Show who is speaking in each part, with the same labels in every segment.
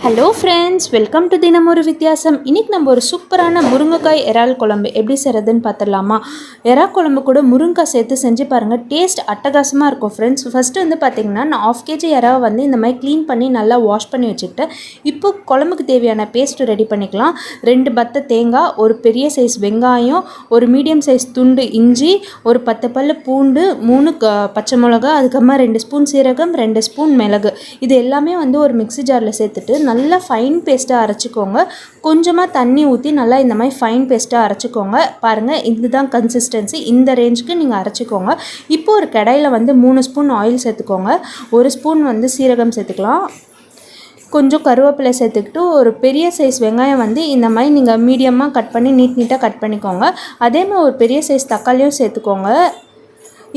Speaker 1: Hello friends, welcome to தினம் ஒரு வித்தியாசம். இன்றைக்கி நம்ம ஒரு சூப்பரான முருங்கைக்காய் இறால் குழம்பு எப்படி செய்கிறதுன்னு பார்த்துடலாமா? இறால் குழம்பு கூட முருங்கைக்காய் சேர்த்து செஞ்சு பாருங்கள், டேஸ்ட் அட்டகாசமாக இருக்கும் ஃப்ரெண்ட்ஸ். ஃபஸ்ட்டு பார்த்திங்கன்னா நான் 1/2 kg இறாவை இந்த மாதிரி க்ளீன் பண்ணி நல்லா வாஷ் பண்ணி வச்சுக்கிட்டேன். இப்போ குழம்புக்கு தேவையான பேஸ்ட்டு ரெடி பண்ணிக்கலாம். 2 பத்தை தேங்காய், ஒரு பெரிய சைஸ் வெங்காயம், ஒரு மீடியம் சைஸ் துண்டு இஞ்சி, ஒரு 10 பல் பூண்டு, 3 பச்சை மிளகா, அதுக்கப்புறமா 2 ஸ்பூன் சீரகம், 2 ஸ்பூன் மிளகு. இது எல்லாமே ஒரு மிக்ஸி ஜாரில் சேர்த்துட்டு நல்லா ஃபைன் பேஸ்ட்டாக அரைச்சிக்கோங்க. கொஞ்சமாக தண்ணி ஊற்றி நல்லா இந்த மாதிரி ஃபைன் பேஸ்ட்டாக அரைச்சிக்கோங்க. பாருங்கள், இதுதான் கன்சிஸ்டன்சி. இந்த ரேஞ்சுக்கு நீங்கள் அரைச்சிக்கோங்க. இப்போது ஒரு கடாயில் 3 ஸ்பூன் ஆயில் சேர்த்துக்கோங்க. 1 ஸ்பூன் சீரகம் சேர்த்துக்கலாம். கொஞ்சம் கருவேப்பிலை சேர்த்துக்கிட்டு ஒரு பெரிய சைஸ் வெங்காயம் இந்த மாதிரி நீங்கள் மீடியமாக கட் பண்ணி நீட்டாக கட் பண்ணிக்கோங்க. அதே மாதிரி ஒரு பெரிய சைஸ் தக்காளியும் சேர்த்துக்கோங்க.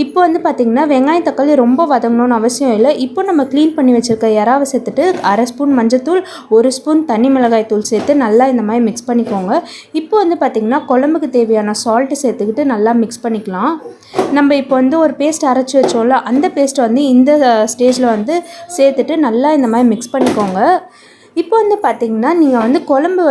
Speaker 1: இப்போ பார்த்திங்கன்னா வெங்காயம் தக்காளி ரொம்ப வதங்கணும்னு அவசியம் இல்லை. இப்போ நம்ம க்ளீன் பண்ணி வச்சுருக்க இறாவை சேர்த்துட்டு 1/2 ஸ்பூன் மஞ்சத்தூள், 1 ஸ்பூன் தனி மிளகாய் தூள் சேர்த்து நல்லா இந்த மாதிரி மிக்ஸ் பண்ணிக்கோங்க. இப்போ பார்த்திங்கன்னா குழம்புக்கு தேவையான சால்ட்டு சேர்த்துக்கிட்டு நல்லா மிக்ஸ் பண்ணிக்கலாம். நம்ம இப்போ ஒரு பேஸ்ட் அரைச்சி வச்சோம்ல, அந்த பேஸ்ட் இந்த ஸ்டேஜில் சேர்த்துட்டு நல்லா இந்த மாதிரி மிக்ஸ் பண்ணிக்கோங்க. இப்போ பார்த்திங்கன்னா நீங்கள் குழம்பு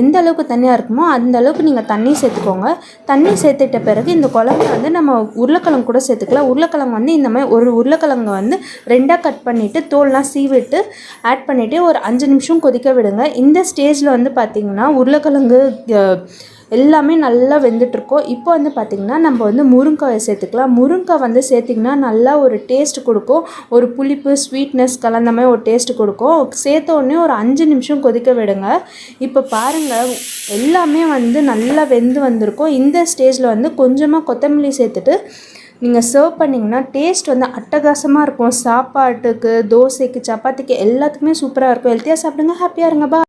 Speaker 1: எந்த அளவுக்கு தண்ணியாக இருக்குமோ அந்த அளவுக்கு நீங்கள் தண்ணி சேர்த்துக்கோங்க. தண்ணி சேர்த்துட்ட பிறகு இந்த குழம்பு நம்ம உருளைக்கிழங்கு கூட சேர்த்துக்கலாம். உருளைக்கிழங்கு இந்த மாதிரி ஒரு உருளைக்கிழங்கு 2ஆக கட் பண்ணிவிட்டு தோல்லாம் சீவிட்டு ஆட் பண்ணிவிட்டு ஒரு 5 நிமிஷம் கொதிக்க விடுங்க. இந்த ஸ்டேஜில் பார்த்திங்கன்னா உருளைக்கிழங்கு எல்லாமே நல்லா வெந்துட்டுருக்கோம். இப்போ பார்த்திங்கன்னா நம்ம முருங்கைக்காயை சேர்த்துக்கலாம். முருங்கைக்காய் சேர்த்திங்கன்னா நல்லா ஒரு டேஸ்ட் கொடுக்கும். ஒரு புளிப்பு ஸ்வீட்னஸ் கலந்த மாதிரி ஒரு டேஸ்ட் கொடுக்கும். சேர்த்த உடனே ஒரு 5 நிமிஷம் கொதிக்க விடுங்க. இப்போ பாருங்கள், எல்லாமே நல்லா வெந்து வந்திருக்கும். இந்த ஸ்டேஜில் கொஞ்சமாக கொத்தமல்லி சேர்த்துட்டு நீங்கள் சர்வ் பண்ணிங்கன்னா டேஸ்ட் அட்டகாசமாக இருக்கும். சாப்பாட்டுக்கு, தோசைக்கு, சப்பாத்திக்கு எல்லாத்துக்குமே சூப்பராக இருக்கும். ஹெல்த்தியாக சாப்பிடுங்க, ஹாப்பியாக இருங்க. பா.